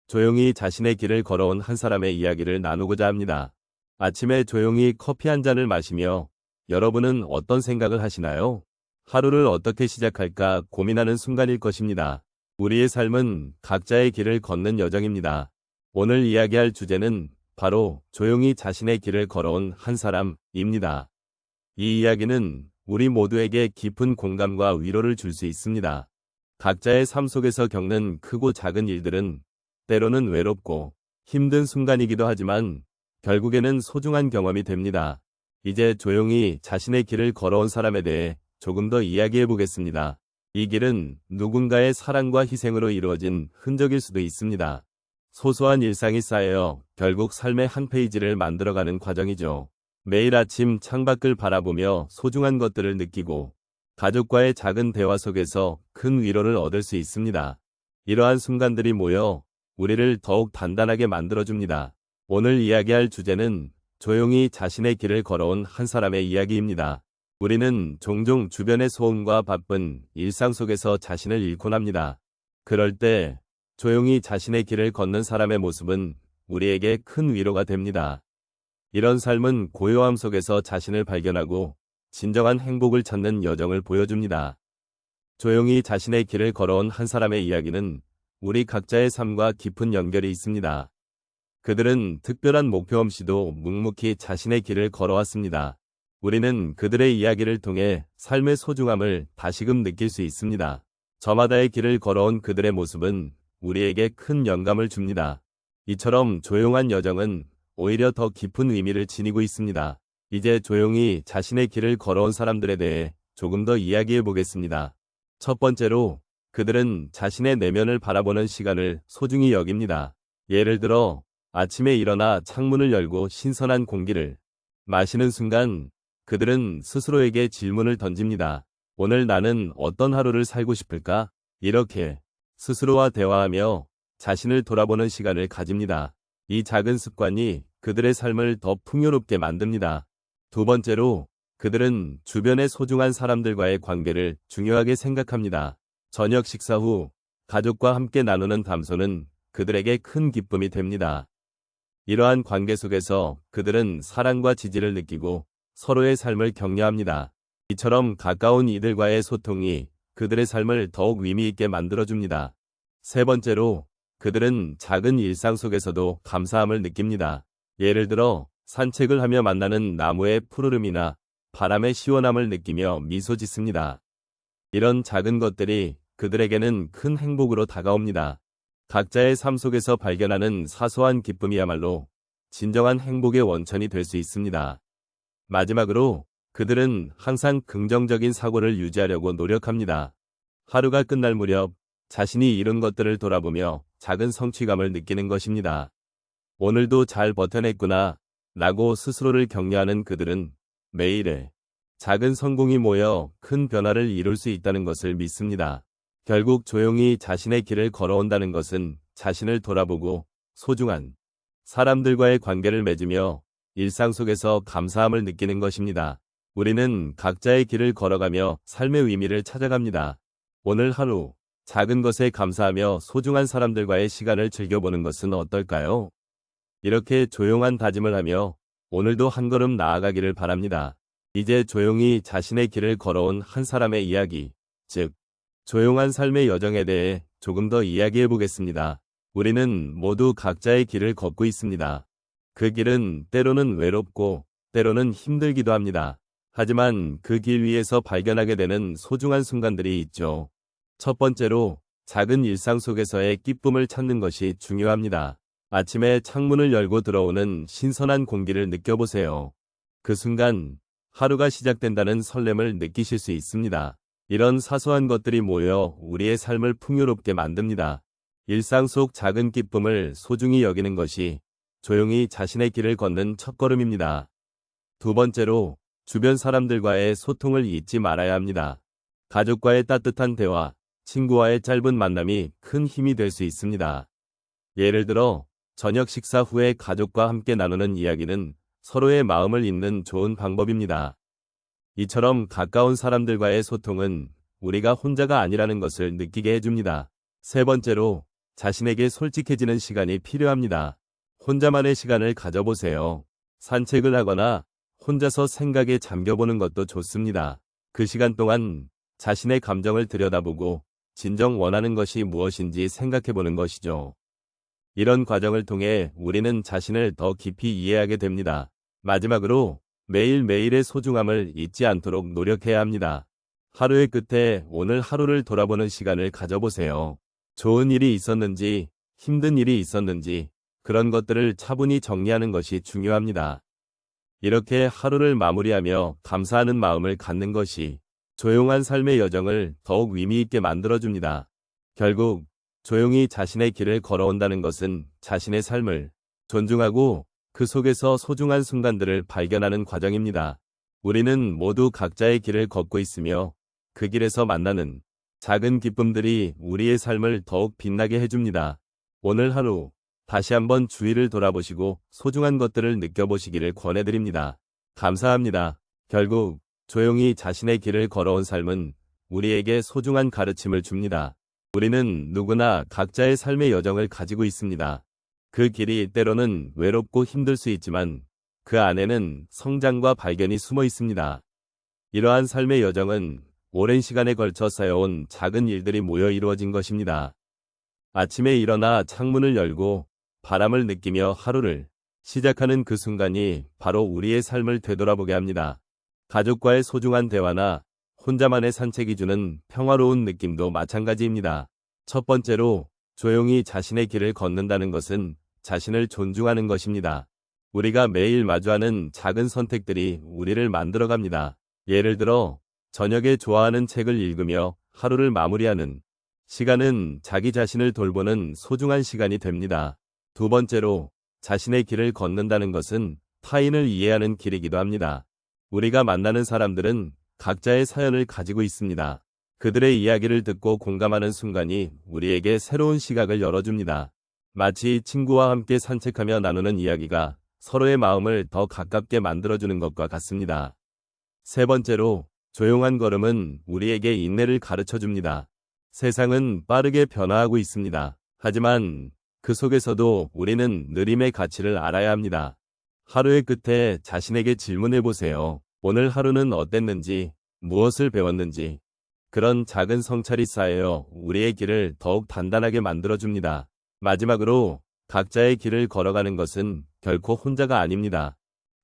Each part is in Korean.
조용히 자신의 길을 걸어온 한 사람의 이야기를 나누고자 합니다. 아침에 조용히 커피 한 잔을 마시며 여러분은 어떤 생각을 하시나요? 하루를 어떻게 시작할까 고민하는 순간일 것입니다. 우리의 삶은 각자의 길을 걷는 여정입니다. 오늘 이야기할 주제는 바로 조용히 자신의 길을 걸어온 한 사람입니다. 이 이야기는 우리 모두에게 깊은 공감과 위로를 줄 수 있습니다. 각자의 삶 속에서 겪는 크고 작은 일들은 때로는 외롭고 힘든 순간이기도 하지만 결국에는 소중한 경험이 됩니다. 이제 조용히 자신의 길을 걸어온 사람에 대해 조금 더 이야기해 보겠습니다. 이 길은 누군가의 사랑과 희생으로 이루어진 흔적일 수도 있습니다. 소소한 일상이 쌓여 결국 삶의 한 페이지를 만들어가는 과정이죠. 매일 아침 창밖을 바라보며 소중한 것들을 느끼고 가족과의 작은 대화 속에서 큰 위로를 얻을 수 있습니다. 이러한 순간들이 모여 우리를 더욱 단단하게 만들어줍니다. 오늘 이야기할 주제는 조용히 자신의 길을 걸어온 한 사람의 이야기입니다. 우리는 종종 주변의 소음과 바쁜 일상 속에서 자신을 잃곤 합니다. 그럴 때 조용히 자신의 길을 걷는 사람의 모습은 우리에게 큰 위로가 됩니다. 이런 삶은 고요함 속에서 자신을 발견하고 진정한 행복을 찾는 여정을 보여줍니다. 조용히 자신의 길을 걸어온 한 사람의 이야기는 우리 각자의 삶과 깊은 연결이 있습니다. 그들은 특별한 목표 없이도 묵묵히 자신의 길을 걸어왔습니다. 우리는 그들의 이야기를 통해 삶의 소중함을 다시금 느낄 수 있습니다. 저마다의 길을 걸어온 그들의 모습은 우리에게 큰 영감을 줍니다. 이처럼 조용한 여정은 오히려 더 깊은 의미를 지니고 있습니다. 이제 조용히 자신의 길을 걸어온 사람들에 대해 조금 더 이야기해 보겠습니다. 첫 번째로 그들은 자신의 내면을 바라보는 시간을 소중히 여깁니다. 예를 들어 아침에 일어나 창문을 열고 신선한 공기를 마시는 순간 그들은 스스로에게 질문을 던집니다. 오늘 나는 어떤 하루를 살고 싶을까? 이렇게 스스로와 대화하며 자신을 돌아보는 시간을 가집니다. 이 작은 습관이 그들의 삶을 더 풍요롭게 만듭니다. 두 번째로 그들은 주변의 소중한 사람들과의 관계를 중요하게 생각합니다. 저녁 식사 후 가족과 함께 나누는 담소는 그들에게 큰 기쁨이 됩니다. 이러한 관계 속에서 그들은 사랑과 지지를 느끼고 서로의 삶을 격려합니다. 이처럼 가까운 이들과의 소통이 그들의 삶을 더욱 의미 있게 만들어줍니다. 세 번째로 그들은 작은 일상 속에서도 감사함을 느낍니다. 예를 들어 산책을 하며 만나는 나무의 푸르름이나 바람의 시원함을 느끼며 미소 짓습니다. 이런 작은 것들이 그들에게는 큰 행복으로 다가옵니다. 각자의 삶 속에서 발견하는 사소한 기쁨이야말로 진정한 행복의 원천이 될 수 있습니다. 마지막으로 그들은 항상 긍정적인 사고를 유지하려고 노력합니다. 하루가 끝날 무렵 자신이 이룬 것들을 돌아보며 작은 성취감을 느끼는 것입니다. 오늘도 잘 버텨냈구나 라고 스스로를 격려하는 그들은 매일의 작은 성공이 모여 큰 변화를 이룰 수 있다는 것을 믿습니다. 결국 조용히 자신의 길을 걸어온다는 것은 자신을 돌아보고 소중한 사람들과의 관계를 맺으며 일상 속에서 감사함을 느끼는 것입니다. 우리는 각자의 길을 걸어가며 삶의 의미를 찾아갑니다. 오늘 하루 작은 것에 감사하며 소중한 사람들과의 시간을 즐겨보는 것은 어떨까요? 이렇게 조용한 다짐을 하며 오늘도 한 걸음 나아가기를 바랍니다. 이제 조용히 자신의 길을 걸어온 한 사람의 이야기, 즉 조용한 삶의 여정에 대해 조금 더 이야기해 보겠습니다. 우리는 모두 각자의 길을 걷고 있습니다. 그 길은 때로는 외롭고 때로는 힘들기도 합니다. 하지만 그 길 위에서 발견하게 되는 소중한 순간들이 있죠. 첫 번째로 작은 일상 속에서의 기쁨을 찾는 것이 중요합니다. 아침에 창문을 열고 들어오는 신선한 공기를 느껴보세요. 그 순간 하루가 시작된다는 설렘을 느끼실 수 있습니다. 이런 사소한 것들이 모여 우리의 삶을 풍요롭게 만듭니다. 일상 속 작은 기쁨을 소중히 여기는 것이 조용히 자신의 길을 걷는 첫걸음입니다. 두 번째로 주변 사람들과의 소통을 잊지 말아야 합니다. 가족과의 따뜻한 대화, 친구와의 짧은 만남이 큰 힘이 될 수 있습니다. 예를 들어 저녁 식사 후에 가족과 함께 나누는 이야기는 서로의 마음을 읽는 좋은 방법입니다. 이처럼 가까운 사람들과의 소통은 우리가 혼자가 아니라는 것을 느끼게 해줍니다. 세 번째로 자신에게 솔직해지는 시간이 필요합니다. 혼자만의 시간을 가져보세요. 산책을 하거나 혼자서 생각에 잠겨보는 것도 좋습니다. 그 시간 동안 자신의 감정을 들여다보고 진정 원하는 것이 무엇인지 생각해보는 것이죠. 이런 과정을 통해 우리는 자신을 더 깊이 이해하게 됩니다. 마지막으로 매일매일의 소중함을 잊지 않도록 노력해야 합니다. 하루의 끝에 오늘 하루를 돌아보는 시간을 가져보세요. 좋은 일이 있었는지, 힘든 일이 있었는지, 그런 것들을 차분히 정리하는 것이 중요합니다. 이렇게 하루를 마무리하며 감사하는 마음을 갖는 것이 조용한 삶의 여정을 더욱 의미 있게 만들어줍니다. 결국 조용히 자신의 길을 걸어온다는 것은 자신의 삶을 존중하고 그 속에서 소중한 순간들을 발견하는 과정입니다. 우리는 모두 각자의 길을 걷고 있으며 그 길에서 만나는 작은 기쁨들이 우리의 삶을 더욱 빛나게 해줍니다. 오늘 하루 다시 한번 주위를 돌아보시고 소중한 것들을 느껴보시기를 권해드립니다. 감사합니다. 결국 조용히 자신의 길을 걸어온 삶은 우리에게 소중한 가르침을 줍니다. 우리는 누구나 각자의 삶의 여정을 가지고 있습니다. 그 길이 때로는 외롭고 힘들 수 있지만 그 안에는 성장과 발견이 숨어 있습니다. 이러한 삶의 여정은 오랜 시간에 걸쳐 쌓여온 작은 일들이 모여 이루어진 것입니다. 아침에 일어나 창문을 열고 바람을 느끼며 하루를 시작하는 그 순간이 바로 우리의 삶을 되돌아보게 합니다. 가족과의 소중한 대화나 혼자만의 산책이 주는 평화로운 느낌도 마찬가지입니다. 첫 번째로 조용히 자신의 길을 걷는다는 것은 자신을 존중하는 것입니다. 우리가 매일 마주하는 작은 선택들이 우리를 만들어갑니다. 예를 들어 저녁에 좋아하는 책을 읽으며 하루를 마무리하는 시간은 자기 자신을 돌보는 소중한 시간이 됩니다. 두 번째로 자신의 길을 걷는다는 것은 타인을 이해하는 길이기도 합니다. 우리가 만나는 사람들은 각자의 사연을 가지고 있습니다. 그들의 이야기를 듣고 공감하는 순간이 우리에게 새로운 시각을 열어줍니다. 마치 친구와 함께 산책하며 나누는 이야기가 서로의 마음을 더 가깝게 만들어주는 것과 같습니다. 세 번째로 조용한 걸음은 우리에게 인내를 가르쳐줍니다. 세상은 빠르게 변화하고 있습니다. 하지만 그 속에서도 우리는 느림의 가치를 알아야 합니다. 하루의 끝에 자신에게 질문해보세요. 오늘 하루는 어땠는지, 무엇을 배웠는지. 그런 작은 성찰이 쌓여 우리의 길을 더욱 단단하게 만들어줍니다. 마지막으로 각자의 길을 걸어가는 것은 결코 혼자가 아닙니다.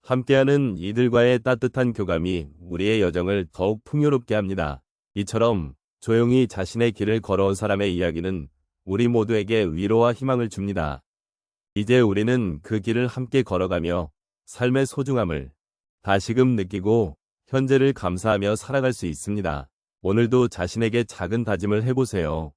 함께하는 이들과의 따뜻한 교감이 우리의 여정을 더욱 풍요롭게 합니다. 이처럼 조용히 자신의 길을 걸어온 사람의 이야기는 우리 모두에게 위로와 희망을 줍니다. 이제 우리는 그 길을 함께 걸어가며 삶의 소중함을 다시금 느끼고 현재를 감사하며 살아갈 수 있습니다. 오늘도 자신에게 작은 다짐을 해보세요.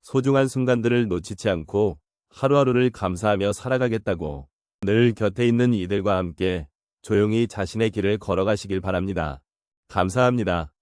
소중한 순간들을 놓치지 않고 하루하루를 감사하며 살아가겠다고. 늘 곁에 있는 이들과 함께 조용히 자신의 길을 걸어가시길 바랍니다. 감사합니다.